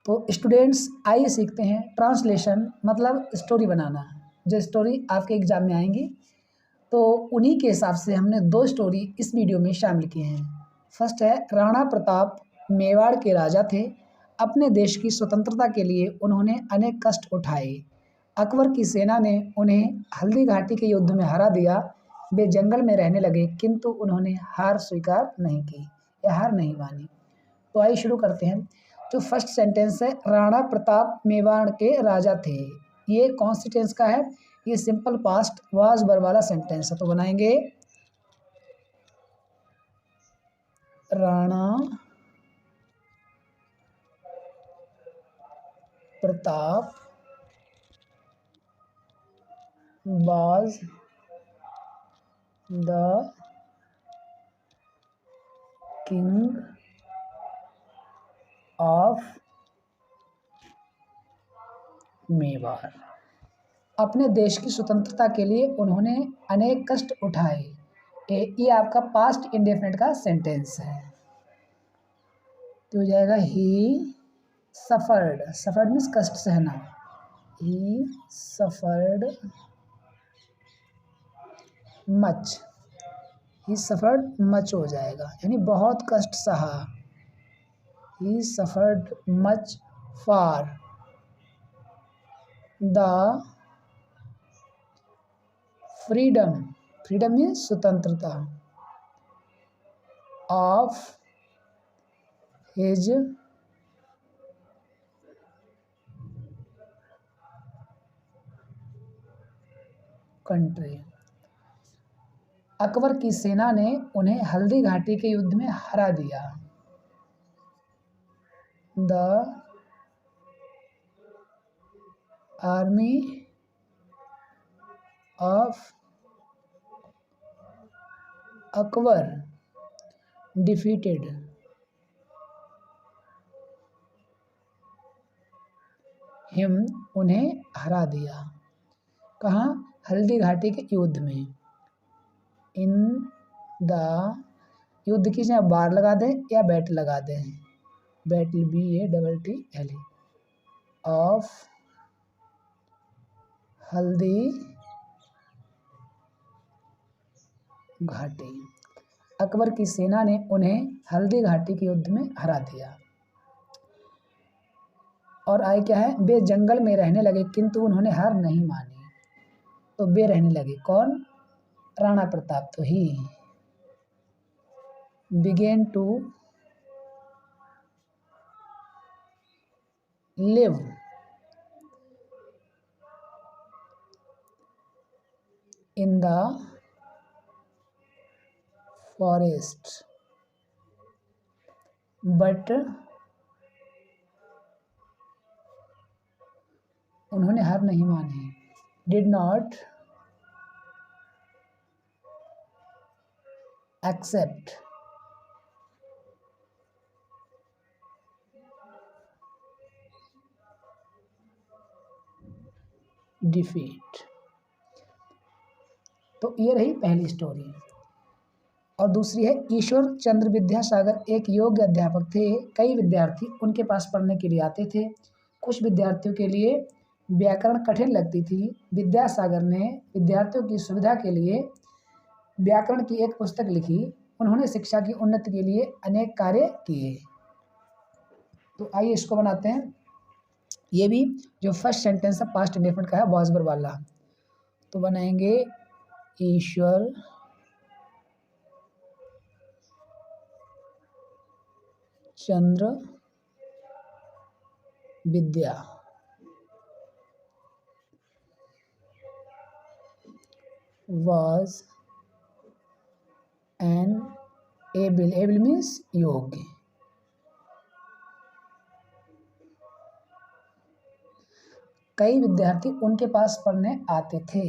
तो स्टूडेंट्स आइए सीखते हैं ट्रांसलेशन मतलब स्टोरी बनाना। जो स्टोरी आपके एग्जाम में आएंगी तो उन्हीं के हिसाब से हमने 2 स्टोरी इस वीडियो में शामिल किए हैं। फर्स्ट है राणा प्रताप मेवाड़ के राजा थे। अपने देश की स्वतंत्रता के लिए उन्होंने अनेक कष्ट उठाए। अकबर की सेना ने उन्हें हल्दी घाटी के युद्ध में हरा दिया। वे जंगल में रहने लगे किंतु उन्होंने हार स्वीकार नहीं की या हार नहीं मानी। तो आइए शुरू करते हैं। जो फर्स्ट सेंटेंस है राणा प्रताप मेवाड़ के राजा थे, ये कौन सी टेंस का है? ये सिंपल पास्ट वाज वर वाला सेंटेंस है। तो बनाएंगे Rana Pratap was the king of Mewar. अपने देश की स्वतंत्रता के लिए उन्होंने अनेक कष्ट उठाए। ये आपका पास्ट इंडेफिनिट का सेंटेंस है। तो हो जाएगा ही सफर्ड। सफर्ड मीन्स कष्ट सहना। He suffered much. He suffered much हो जाएगा, यानी बहुत कष्ट सहा। He suffered much for the freedom. Freedom means स्वतंत्रता। Of his country. अकबर की सेना ने उन्हें हल्दी घाटी के युद्ध में हरा दिया। The army of Akbar defeated him. उन्हें हरा दिया। कहाँ? हल्दी घाटी के युद्ध में। इन द युद्ध की जगह बार लगा दें या बैटल लगा दें। Battle BATTLE of Haldi Ghati. Akbar की सेना ने उन्हें हल्दी घाटी के युद्ध में हरा दिया। और आए क्या है? वे जंगल में रहने लगे किंतु उन्होंने हार नहीं मानी। तो वे रहने लगे कौन? राणा प्रताप। तो ही began to live in the forest but उन्होंने हार नहीं मानी। did not accept defeat। तो ये रही पहली स्टोरी। और दूसरी है ईश्वर चंद्र विद्यासागर एक योग्य अध्यापक थे। कई विद्यार्थी उनके पास पढ़ने के लिए आते थे। कुछ विद्यार्थियों के लिए व्याकरण कठिन लगती थी। विद्यासागर ने विद्यार्थियों की सुविधा के लिए व्याकरण की एक पुस्तक लिखी। उन्होंने शिक्षा की उन्नति के लिए अनेक कार्य किए। तो आइए इसको बनाते हैं। ये भी जो फर्स्ट सेंटेंस है पास्ट इंडेफिनिट का है वाज वर वाला। तो बनाएंगे ईश्वर चंद्र विद्या was an able means योग्य। कई विद्यार्थी उनके पास पढ़ने आते थे।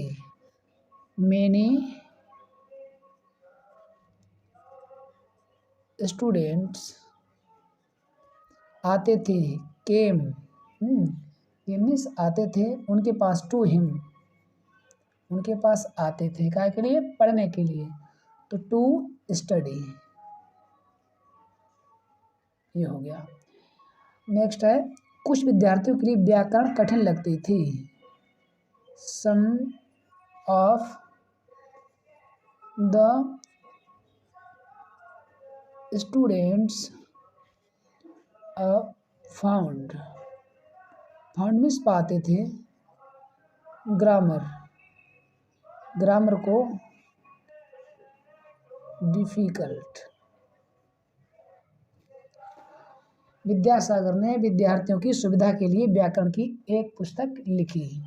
Many स्टूडेंट्स आते थे। केम मीन्स आते थे उनके पास। टू हिम उनके पास आते थे क्या के लिए? पढ़ने के लिए। तो टू स्टडी ये हो गया। नेक्स्ट है कुछ विद्यार्थियों के लिए व्याकरण कठिन लगती थी। Some of the students found means पाते थे ग्रामर को डिफिकल्ट। विद्यासागर ने विद्यार्थियों की सुविधा के लिए व्याकरण की एक पुस्तक लिखी।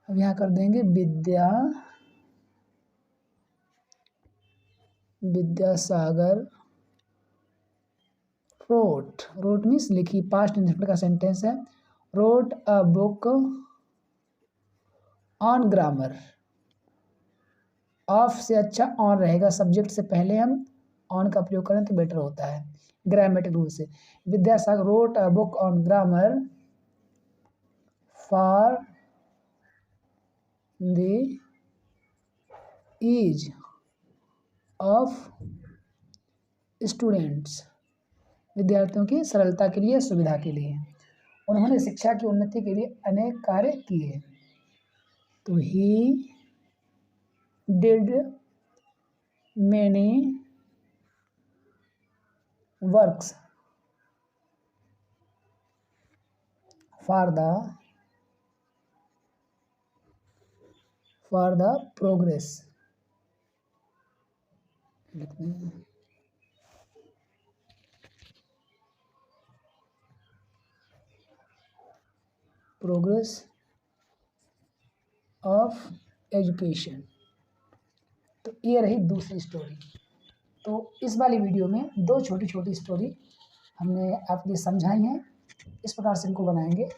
अब यहाँ कर देंगे विद्यासागर रोट मीन्स लिखी, पास्ट इंडेफिनिट का सेंटेंस है। Road a book on grammar. Of से अच्छा ऑन रहेगा, सब्जेक्ट से पहले हम ऑन का प्रयोग करें तो बेटर होता है ग्रामेटिक रूल से। Vidyasagar wrote a book on grammar for the ease of students. विद्यार्थियों की सरलता के लिए, सुविधा के लिए। उन्होंने शिक्षा की उन्नति के लिए अनेक कार्य किए। तो he did many works for the progress. Progress of education. तो ये रही दूसरी स्टोरी। तो इस वाली वीडियो में 2 छोटी छोटी स्टोरी हमने आपके लिए समझाई हैं। इस प्रकार से इनको बनाएंगे।